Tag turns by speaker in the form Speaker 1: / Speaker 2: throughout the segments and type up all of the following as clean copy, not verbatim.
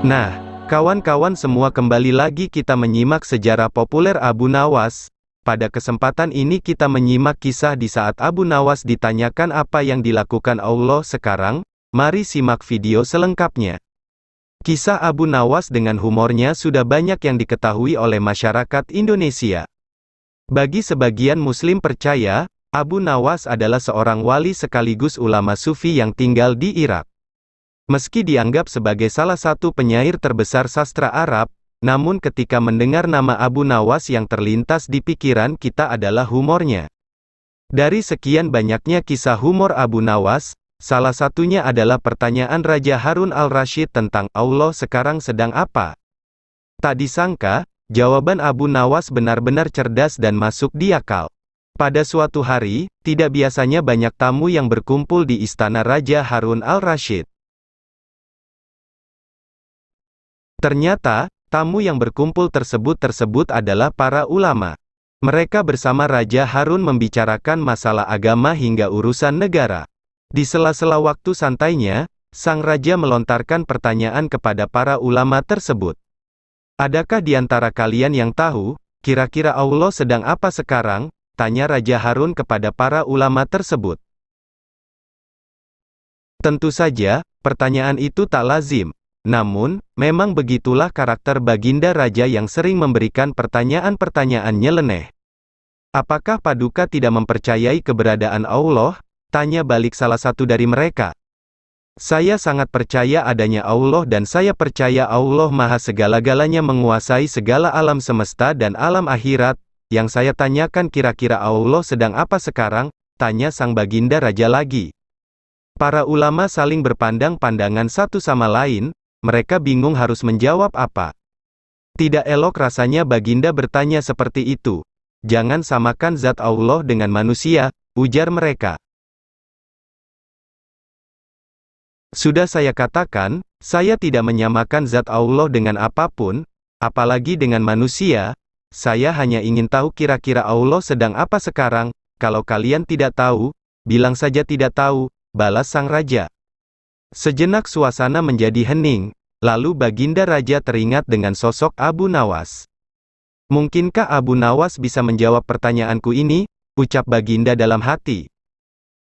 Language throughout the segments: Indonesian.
Speaker 1: Nah, kawan-kawan semua, kembali lagi kita menyimak sejarah populer Abu Nawas. Pada kesempatan ini kita menyimak kisah di saat Abu Nawas ditanyakan apa yang dilakukan Allah sekarang. Mari simak video selengkapnya. Kisah Abu Nawas dengan humornya sudah banyak yang diketahui oleh masyarakat Indonesia. Bagi sebagian Muslim percaya, Abu Nawas adalah seorang wali sekaligus ulama sufi yang tinggal di Irak. Meski dianggap sebagai salah satu penyair terbesar sastra Arab, namun ketika mendengar nama Abu Nawas yang terlintas di pikiran kita adalah humornya. Dari sekian banyaknya kisah humor Abu Nawas, salah satunya adalah pertanyaan Raja Harun al-Rasyid tentang Allah sekarang sedang apa. Tak disangka, jawaban Abu Nawas benar-benar cerdas dan masuk di akal. Pada suatu hari, tidak biasanya banyak tamu yang berkumpul di istana Raja Harun al-Rasyid. Ternyata, tamu yang berkumpul tersebut adalah para ulama. Mereka bersama Raja Harun membicarakan masalah agama hingga urusan negara. Di sela-sela waktu santainya, sang raja melontarkan pertanyaan kepada para ulama tersebut. Adakah di antara kalian yang tahu, kira-kira Allah sedang apa sekarang? Tanya Raja Harun kepada para ulama tersebut. Tentu saja, pertanyaan itu tak lazim. Namun, memang begitulah karakter Baginda Raja yang sering memberikan pertanyaan-pertanyaan nyeleneh. Apakah Paduka tidak mempercayai keberadaan Allah? Tanya balik salah satu dari mereka. Saya sangat percaya adanya Allah dan saya percaya Allah Maha segala-galanya, menguasai segala alam semesta dan alam akhirat. Yang saya tanyakan, kira-kira Allah sedang apa sekarang? Tanya sang Baginda Raja lagi. Para ulama saling berpandang pandangan satu sama lain. Mereka bingung harus menjawab apa. Tidak elok rasanya Baginda bertanya seperti itu. Jangan samakan zat Allah dengan manusia, ujar mereka. Sudah saya katakan, saya tidak menyamakan zat Allah dengan apapun, apalagi dengan manusia. Saya hanya ingin tahu kira-kira Allah sedang apa sekarang. Kalau kalian tidak tahu, bilang saja tidak tahu, balas sang raja. Sejenak suasana menjadi hening, lalu Baginda Raja teringat dengan sosok Abu Nawas. Mungkinkah Abu Nawas bisa menjawab pertanyaanku ini? Ucap Baginda dalam hati.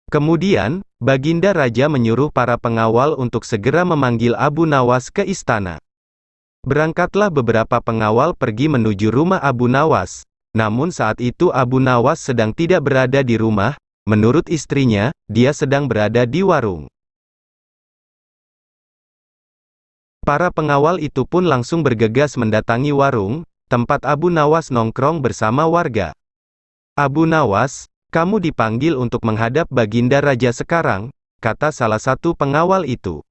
Speaker 1: Kemudian, Baginda Raja menyuruh para pengawal untuk segera memanggil Abu Nawas ke istana. Berangkatlah beberapa pengawal pergi menuju rumah Abu Nawas. Namun saat itu Abu Nawas sedang tidak berada di rumah. Menurut istrinya, dia sedang berada di warung. Para pengawal itu pun langsung bergegas mendatangi warung, tempat Abu Nawas nongkrong bersama warga. Abu Nawas, kamu dipanggil untuk menghadap Baginda Raja sekarang, kata salah satu pengawal itu.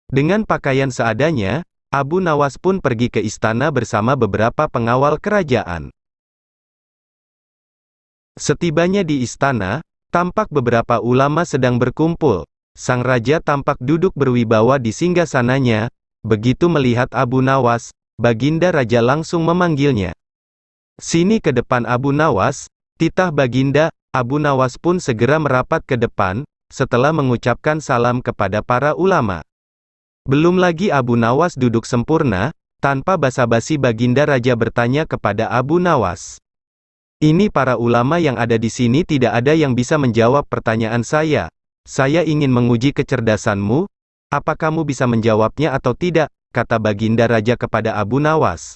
Speaker 1: Dengan pakaian seadanya, Abu Nawas pun pergi ke istana bersama beberapa pengawal kerajaan. Setibanya di istana, tampak beberapa ulama sedang berkumpul. Sang raja tampak duduk berwibawa di singgasananya. Begitu melihat Abu Nawas, Baginda Raja langsung memanggilnya. Sini ke depan Abu Nawas, titah Baginda. Abu Nawas pun segera merapat ke depan, setelah mengucapkan salam kepada para ulama. Belum lagi Abu Nawas duduk sempurna, tanpa basa-basi Baginda Raja bertanya kepada Abu Nawas. Ini para ulama yang ada di sini tidak ada yang bisa menjawab pertanyaan saya. Saya ingin menguji kecerdasanmu. Apa kamu bisa menjawabnya atau tidak? Kata Baginda Raja kepada Abu Nawas.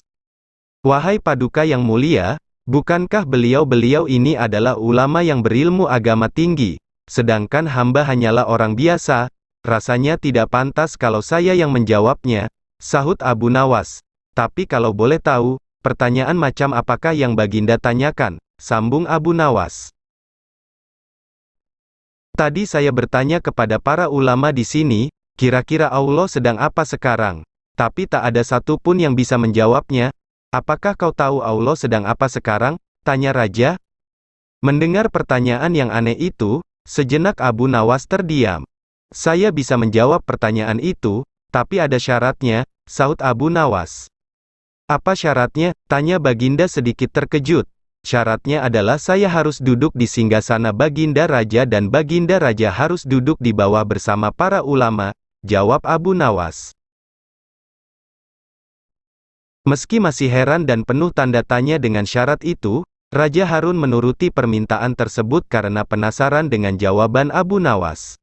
Speaker 1: Wahai Paduka yang mulia, bukankah beliau-beliau ini adalah ulama yang berilmu agama tinggi, sedangkan hamba hanyalah orang biasa? Rasanya tidak pantas kalau saya yang menjawabnya, sahut Abu Nawas. Tapi kalau boleh tahu, pertanyaan macam apakah yang Baginda tanyakan? Sambung Abu Nawas. Tadi saya bertanya kepada para ulama di sini, kira-kira Allah sedang apa sekarang? Tapi tak ada satupun yang bisa menjawabnya. Apakah kau tahu Allah sedang apa sekarang? Tanya Raja. Mendengar pertanyaan yang aneh itu, sejenak Abu Nawas terdiam. Saya bisa menjawab pertanyaan itu, tapi ada syaratnya, sahut Abu Nawas. Apa syaratnya? Tanya Baginda sedikit terkejut. Syaratnya adalah saya harus duduk di singgasana Baginda Raja dan Baginda Raja harus duduk di bawah bersama para ulama, jawab Abu Nawas. Meski masih heran dan penuh tanda tanya dengan syarat itu, Raja Harun menuruti permintaan tersebut karena penasaran dengan jawaban Abu Nawas.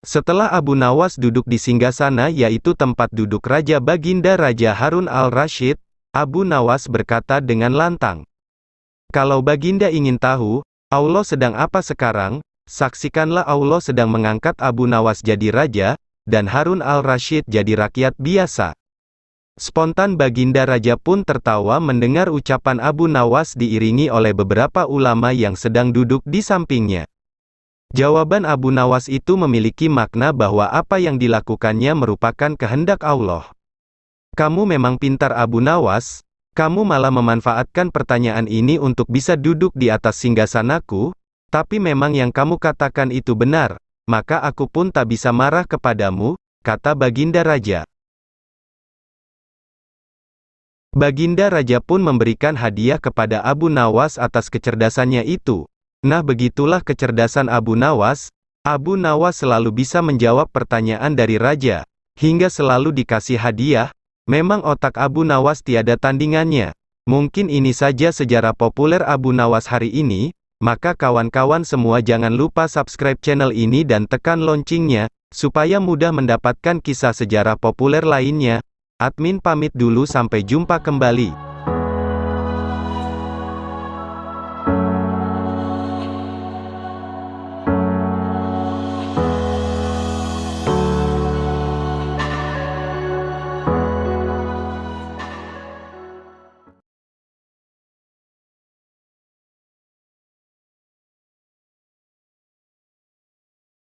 Speaker 1: Setelah Abu Nawas duduk di singgasana yaitu tempat duduk Raja Baginda Raja Harun al-Rasyid, Abu Nawas berkata dengan lantang, "Kalau Baginda ingin tahu, Allah sedang apa sekarang, saksikanlah Allah sedang mengangkat Abu Nawas jadi raja, dan Harun al-Rasyid jadi rakyat biasa." Spontan Baginda Raja pun tertawa mendengar ucapan Abu Nawas diiringi oleh beberapa ulama yang sedang duduk di sampingnya. Jawaban Abu Nawas itu memiliki makna bahwa apa yang dilakukannya merupakan kehendak Allah. "Kamu memang pintar Abu Nawas, kamu malah memanfaatkan pertanyaan ini untuk bisa duduk di atas singgasanaku, tapi memang yang kamu katakan itu benar, maka aku pun tak bisa marah kepadamu," kata Baginda Raja. Baginda Raja pun memberikan hadiah kepada Abu Nawas atas kecerdasannya itu. Nah, begitulah kecerdasan Abu Nawas. Abu Nawas selalu bisa menjawab pertanyaan dari Raja, hingga selalu dikasih hadiah. Memang otak Abu Nawas tiada tandingannya. Mungkin ini saja sejarah populer Abu Nawas hari ini. Maka kawan-kawan semua jangan lupa subscribe channel ini dan tekan loncengnya, supaya mudah mendapatkan kisah sejarah populer lainnya. Admin pamit dulu, sampai jumpa kembali.